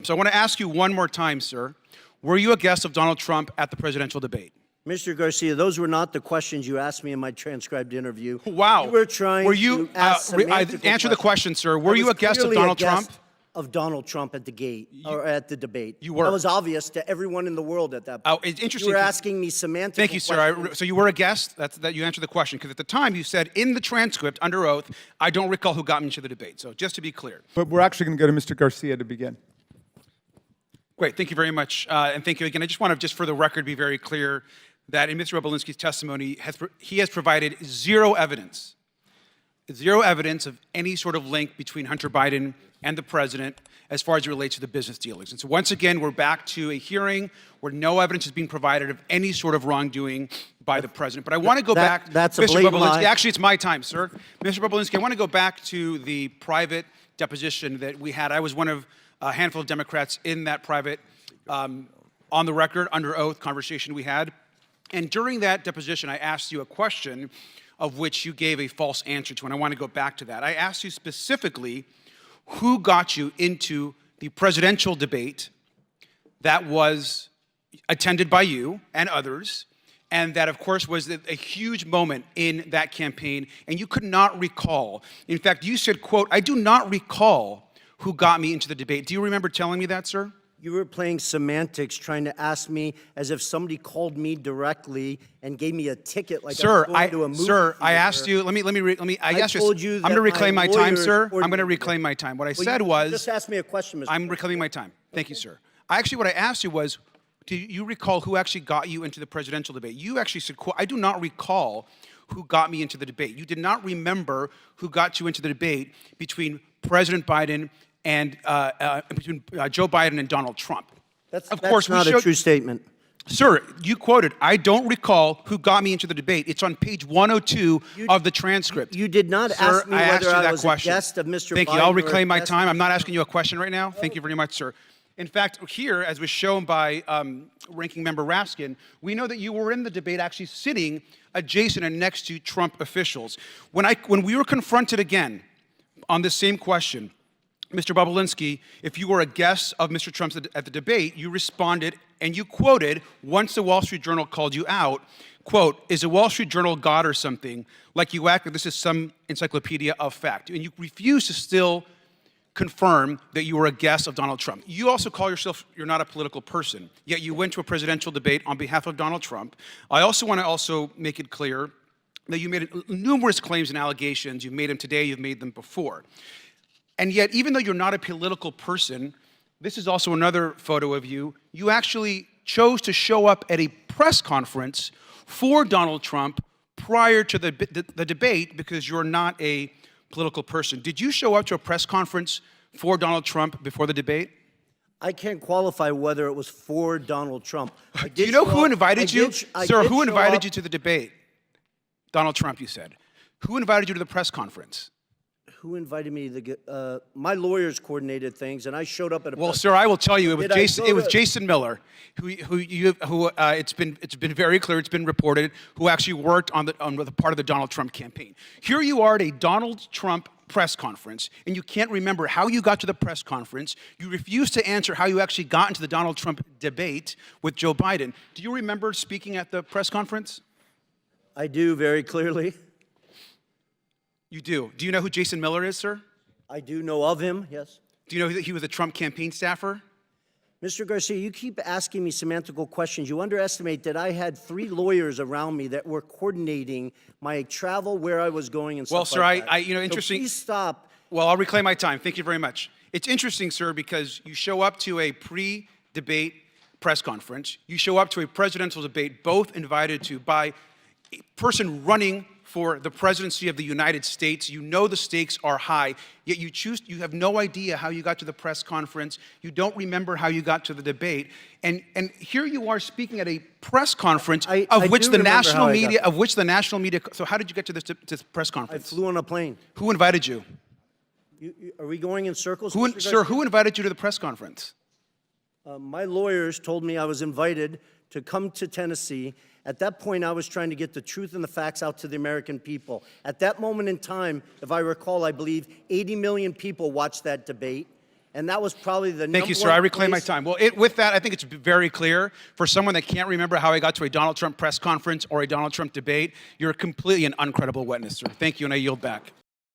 So I want to ask you one more time, sir. Were you a guest of Donald Trump at the presidential debate? Mr. Garcia, those were not the questions you asked me in my transcribed interview. Wow. You were trying to ask answer the question, sir. Were you a guest of Donald Trump? Of Donald Trump at the gate, or at the debate. You were. That was obvious to everyone in the world at that point. Oh, it's interesting. You were asking me semantic Thank you, sir. So you were a guest? That you answered the question. Because at the time you said in the transcript, under oath, I don't recall who got me into the debate. So just to be clear. But we're actually going to go to Mr. Garcia to begin. Great. Thank you very much. And thank you again. I just want to, just for the record, be very clear that in Mr. Bobulinski's testimony, he has provided zero evidence of any sort of link between Hunter Biden and the president as far as it relates to the business dealings. And so once again, we're back to a hearing where no evidence is being provided of any sort of wrongdoing by the president. But I want to go back, that's a Mr. blatant Bobulinski. lie. Actually, it's my time, sir. Mr. Bobulinski, I want to go back to the private deposition that we had. I was one of a handful of Democrats in that private, on the record, under oath conversation we had. And during that deposition, I asked you a question of which you gave a false answer to, and I want to go back to that. I asked you specifically who got you into the presidential debate that was attended by you and others, and that, of course, was a huge moment in that campaign, and you could not recall. In fact, you said, quote, I do not recall who got me into the debate. Do you remember telling me that, sir? You were playing semantics, trying to ask me as if somebody called me directly and gave me a ticket, like Sir, I was going to a movie sir, I theater. asked you. I told you I'm that going to reclaim my my time, lawyers sir. I'm ordered going to me. reclaim my time. What I Well, said you was, just asked me a question, Mr. I'm reclaiming my time. Thank you, sir. Actually, what I asked you was, do you recall who actually got you into the presidential debate? You actually said, quote, I do not recall who got me into the debate. You did not remember who got you into the debate between President Biden and between Joe Biden and Donald Trump. That's not a true statement. Sir, you quoted, I don't recall who got me into the debate. It's on page 102 of the transcript. You did not ask me whether I was a guest of Mr. Biden. Thank you. I'll reclaim my time. I'm not asking you a question right now. Thank you very much, sir. In fact, here, as was shown by Ranking Member Raskin, we know that you were in the debate actually sitting adjacent and next to Trump officials. When we were confronted again on this same question, Mr. Bobulinski, if you were a guest of Mr. Trump's at the debate, you responded and you quoted, once the Wall Street Journal called you out, quote, is the Wall Street Journal God or something? Like you act like this is some encyclopedia of fact. And you refuse to still confirm that you were a guest of Donald Trump. You also call yourself, you're not a political person, yet you went to a presidential debate on behalf of Donald Trump. I also want to make it clear that you made numerous claims and allegations. You've made them today, you've made them before. And yet, even though you're not a political person, this is also another photo of you, you actually chose to show up at a press conference for Donald Trump prior to the debate because you're not a political person. Did you show up to a press conference for Donald Trump before the debate? I can't qualify whether it was for Donald Trump. Do you know who invited you? Sir, who invited you to the debate? Donald Trump, you said. Who invited you to the press conference? Who invited me to my lawyers coordinated things, and I showed up at a. Well, sir, I will tell you, it was Jason Miller, who it's been very clear, it's been reported, who actually worked on the part of the Donald Trump campaign. Here you are at a Donald Trump press conference, and you can't remember how you got to the press conference. You refuse to answer how you actually got into the Donald Trump debate with Joe Biden. Do you remember speaking at the press conference? I do very clearly. You do. Do you know who Jason Miller is, sir? I do know of him, yes. Do you know that he was a Trump campaign staffer? Mr. Garcia, you keep asking me semantical questions. You underestimate that I had 3 lawyers around me that were coordinating my travel, where I was going, and stuff like that. Well, sir, interesting. So please stop. Well, I'll reclaim my time. Thank you very much. It's interesting, sir, because you show up to a pre-debate press conference. You show up to a presidential debate, both invited to by a person running for the presidency of the United States. You know the stakes are high, yet you have no idea how you got to the press conference. You don't remember how you got to the debate. And here you are speaking at a press conference of which the national media, so how did you get to this press conference? I flew on a plane. Who invited you? Are we going in circles? Sir, who invited you to the press conference? My lawyers told me I was invited to come to Tennessee. At that point, I was trying to get the truth and the facts out to the American people. At that moment in time, if I recall, I believe 80 million people watched that debate. And that was probably the number Thank you, sir. one I reclaim my place- time. Well, with that, I think it's very clear for someone that can't remember how I got to a Donald Trump press conference or a Donald Trump debate, you're completely an uncredible witness, sir. Thank you, and I yield back.